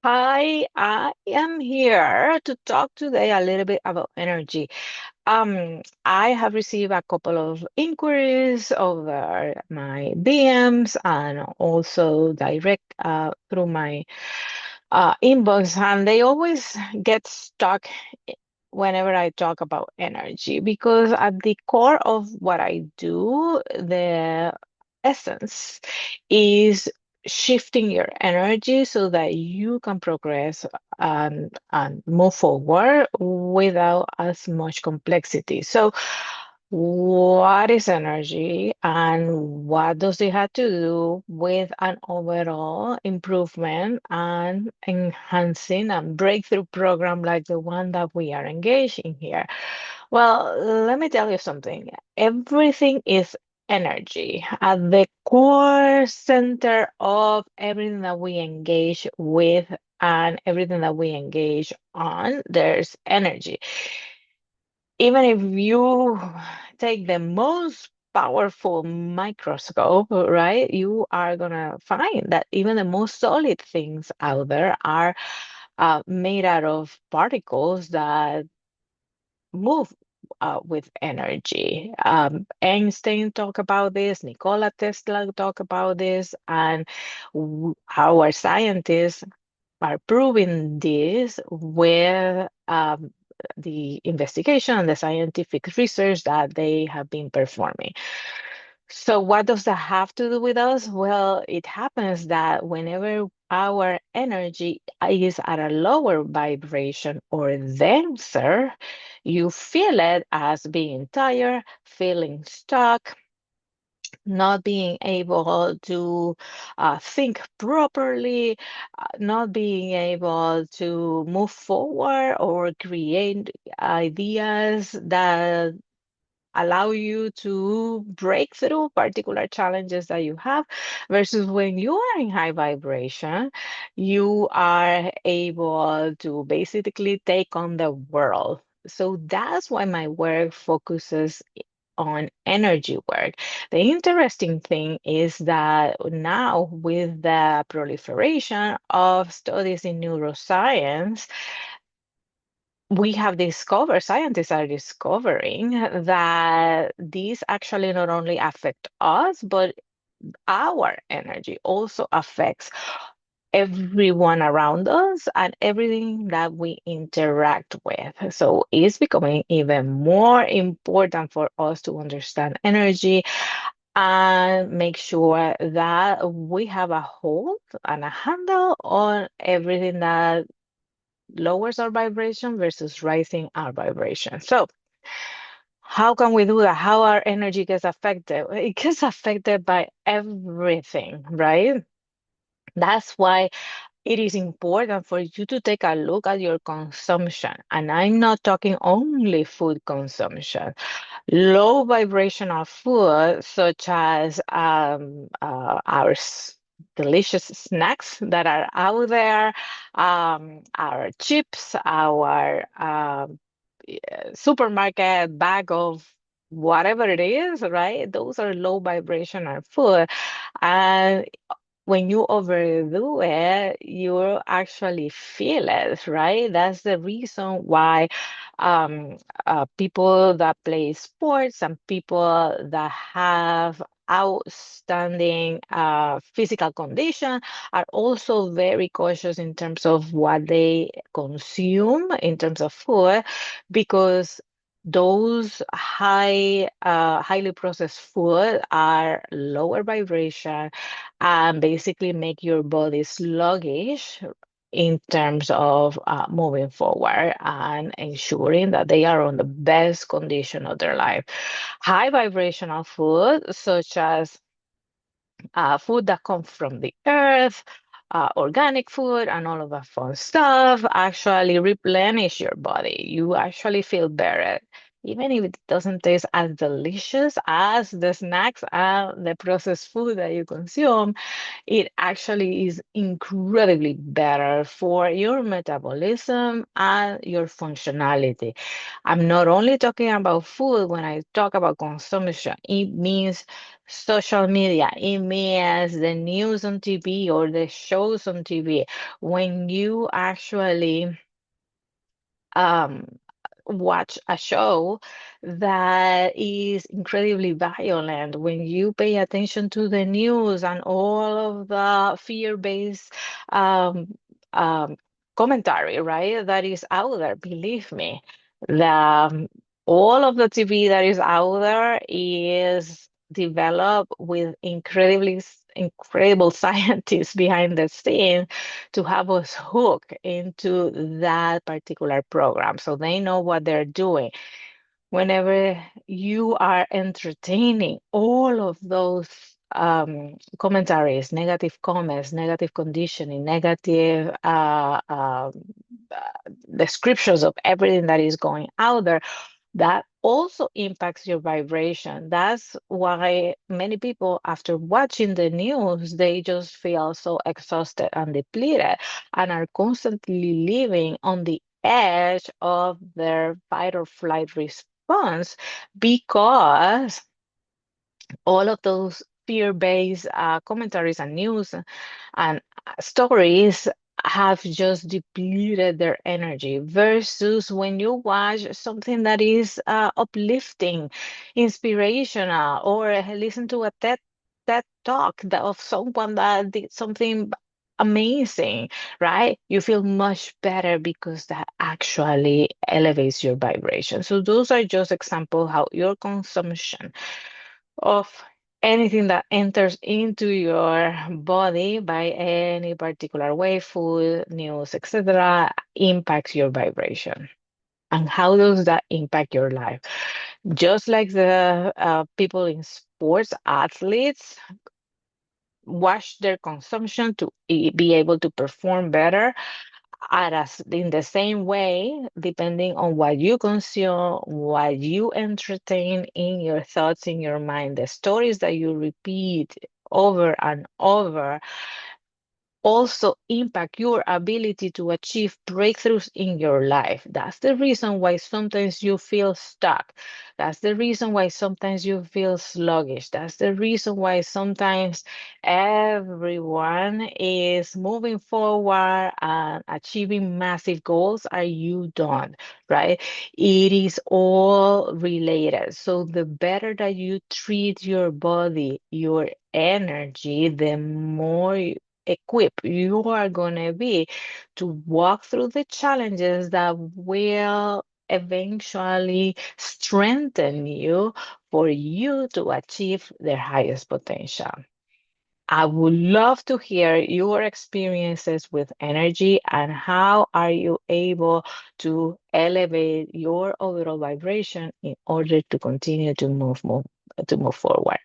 Hi, I am here to talk today a little bit about energy. I have received a couple of inquiries over my DMs and also direct through my inbox, and they always get stuck whenever I talk about energy because at the core of what I do, the essence is shifting your energy so that you can progress and move forward without as much complexity. So, what is energy and what does it have to do with an overall improvement and enhancing and breakthrough program like the one that we are engaged in here? Well, let me tell you something. Everything is energy. At the core center of everything that we engage with and everything that we engage on, there's energy. Even if you take the most powerful microscope, right, you are gonna find that even the most solid things out there are made out of particles that move with energy. Einstein talked about this, Nikola Tesla talked about this, and our scientists are proving this with the investigation and the scientific research that they have been performing. So, what does that have to do with us? Well, it happens that whenever our energy is at a lower vibration or denser, you feel it as being tired, feeling stuck, not being able to think properly, not being able to move forward or create ideas that allow you to break through particular challenges that you have versus when you are in high vibration, you are able to basically take on the world. So that's why my work focuses on energy work. The interesting thing is that now, with the proliferation of studies in neuroscience, we have discovered, scientists are discovering that these actually not only affect us, but our energy also affects everyone around us and everything that we interact with. So it's becoming even more important for us to understand energy and make sure that we have a hold and a handle on everything that lowers our vibration versus raising our vibration. So, how can we do that? How our energy gets affected? It gets affected by everything, right? That's why it is important for you to take a look at your consumption. And I'm not talking only food consumption. Low vibrational food, such as our delicious snacks that are out there, our chips, our supermarket bag of whatever it is, right? Those are low vibrational food. And when you overdo it, you actually feel it, right? That's the reason why people that play sports and people that have outstanding physical condition are also very cautious in terms of what they consume in terms of food because those highly processed food are lower vibration and basically make your body sluggish in terms of moving forward and ensuring that they are on the best condition of their life. High vibrational food, such as food that comes from the earth, organic food, and all of that fun stuff, actually replenish your body. You actually feel better. even if it doesn't taste as delicious as the snacks and the processed food that you consume, it actually is incredibly better for your metabolism and your functionality. I'm not only talking about food when I talk about consumption, it means social media, it means the news on TV or the shows on TV. When you actually um, watch a show that is incredibly violent, when you pay attention to the news and all of the fear-based um, um, commentary, right, that is out there, believe me, the all of the TV that is out there is developed with incredible scientists behind the scene to have us hooked into that particular program. So they know what they're doing. Whenever you are entertaining all of those commentaries, negative comments, negative conditioning, negative descriptions of everything that is going out there, that also impacts your vibration. That's why many people, after watching the news, they just feel so exhausted and depleted and are constantly living on the edge of their fight or flight response because all of those fear-based commentaries and news and stories have just depleted their energy versus when you watch something that is uplifting, inspirational, or listen to a TED talk of someone that did something amazing, right? You feel much better because that actually elevates your vibration. So those are just examples how your consumption of anything that enters into your body by any particular way, food, news, etc., impacts your vibration. And how does that impact your life? Just like the people in sports, athletes watch their consumption to be able to perform better in the same way, depending on what you consume, what you entertain in your thoughts, in your mind, the stories that you repeat over and over also impact your ability to achieve breakthroughs in your life. That's the reason why sometimes you feel stuck. That's the reason why sometimes you feel sluggish. That's the reason why sometimes everyone is moving forward and achieving massive goals, are you don't, right? It is all related. So the better that you treat your body, your energy, the more equipped you are going to be to walk through the challenges that will eventually strengthen you for you to achieve their highest potential. I would love to hear your experiences with energy and how are you able to elevate your overall vibration in order to continue to move forward.